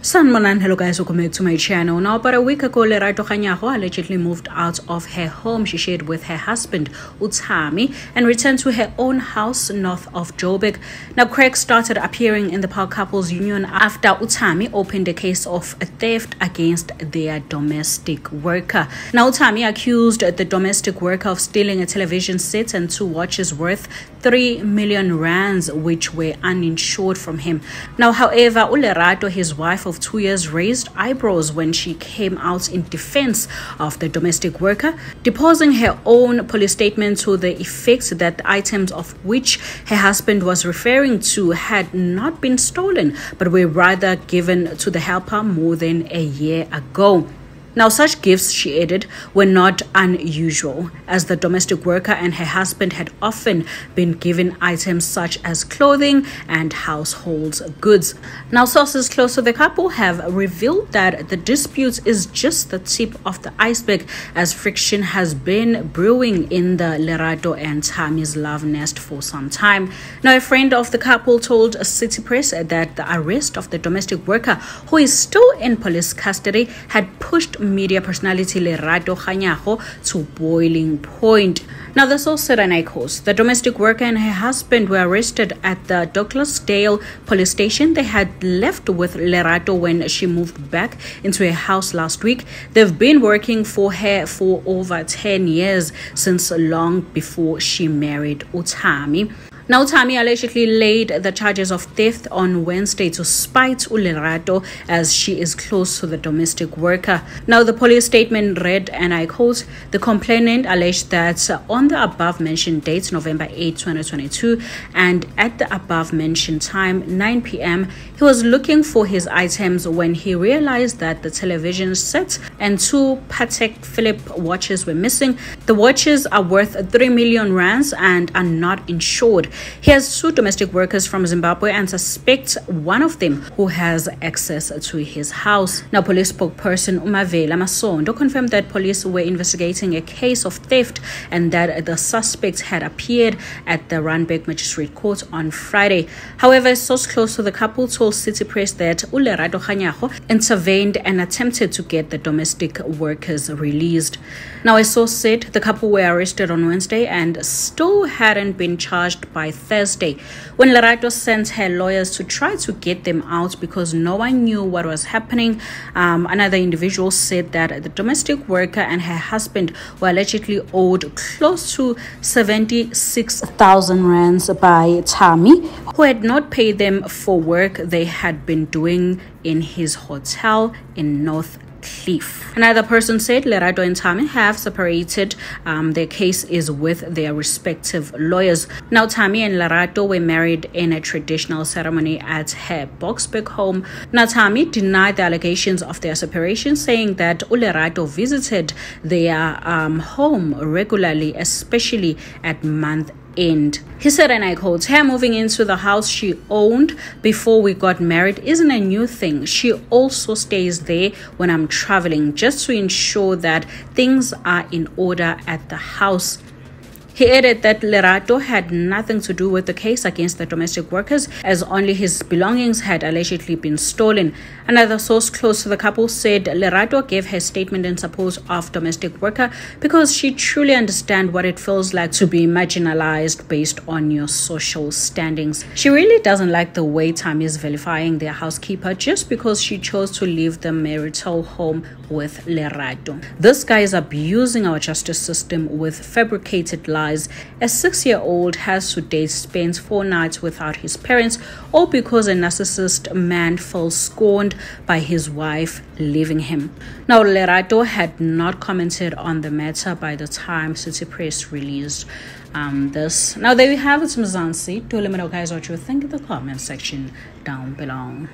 Sanmanan, hello guys, welcome back to my channel. Now, about a week ago, Lerato Kganyago allegedly moved out of her home she shared with her husband, Hubby, and returned to her own house north of Joburg. Now, cracks started appearing in the power couple's union after Hubby opened a case of theft against their domestic worker. Now, Hubby accused the domestic worker of stealing a television set and 2 watches worth 3 million rands, which were uninsured from him. Now, however, Lerato, his wife of 2 years, raised eyebrows when she came out in defense of the domestic worker, deposing her own police statement to the effect that the items of which her husband was referring to had not been stolen, but were rather given to the helper more than a year ago. Now, such gifts, she added, were not unusual, as the domestic worker and her husband had often been given items such as clothing and household goods. Now, sources close to the couple have revealed that the dispute is just the tip of the iceberg, as friction has been brewing in the Lerato and Hubby's love nest for some time. Now, a friend of the couple told City Press that the arrest of the domestic worker, who is still in police custody, had pushed media personality Lerato Kganyago to boiling point. Now, the source said, and I quote, "The domestic worker and her husband were arrested at the Douglasdale police station. They had left with Lerato when she moved back into her house last week. They've been working for her for over 10 years, since long before she married Hubby." Now, Hubby allegedly laid the charges of theft on Wednesday to spite Lerato, as she is close to the domestic worker. Now, the police statement read, and I quote, "The complainant alleged that on the above-mentioned date, November 8, 2022, and at the above-mentioned time, 9 p.m., he was looking for his items when he realized that the television set and 2 Patek Philippe watches were missing. The watches are worth 3 million rands and are not insured. He has 2 domestic workers from Zimbabwe and suspects one of them who has access to his house." Now, police spokesperson Umavela Masondo confirmed that police were investigating a case of theft and that the suspects had appeared at the Randburg Magistrate Court on Friday. However, a source close to the couple told City Press that Lerato Kganyago intervened and attempted to get the domestic workers released. Now, a source said the couple were arrested on Wednesday and still hadn't been charged by Thursday, when Lerato sent her lawyers to try to get them out because no one knew what was happening. Another individual said that the domestic worker and her husband were allegedly owed close to 76,000 rands by Hubby, who had not paid them for work they had been doing in his hotel in North Cliff. Another person said Lerato and Hubby have separated. Their case is with their respective lawyers. Now, Hubby and Lerato were married in a traditional ceremony at her Boksburg home. Now, Hubby denied the allegations of their separation, saying that Lerato visited their home regularly, especially at month end. He said, and I quote, "Her moving into the house she owned before we got married isn't a new thing. She also stays there when I'm traveling, just to ensure that things are in order at the house." He added that Lerato had nothing to do with the case against the domestic workers, as only his belongings had allegedly been stolen. Another source close to the couple said Lerato gave her statement in support of domestic worker because she truly understands what it feels like to be marginalized based on your social standings. She really doesn't like the way Hubby is vilifying their housekeeper just because she chose to leave the marital home with Lerato. This guy is abusing our justice system with fabricated lies. A 6-year-old has to date spends 4 nights without his parents, all because a narcissist man felt scorned by his wife leaving him. Now, Lerato had not commented on the matter by the time City Press released this. Now, there we have it, Mzansi. Do let me know, guys, what you think in the comment section down below.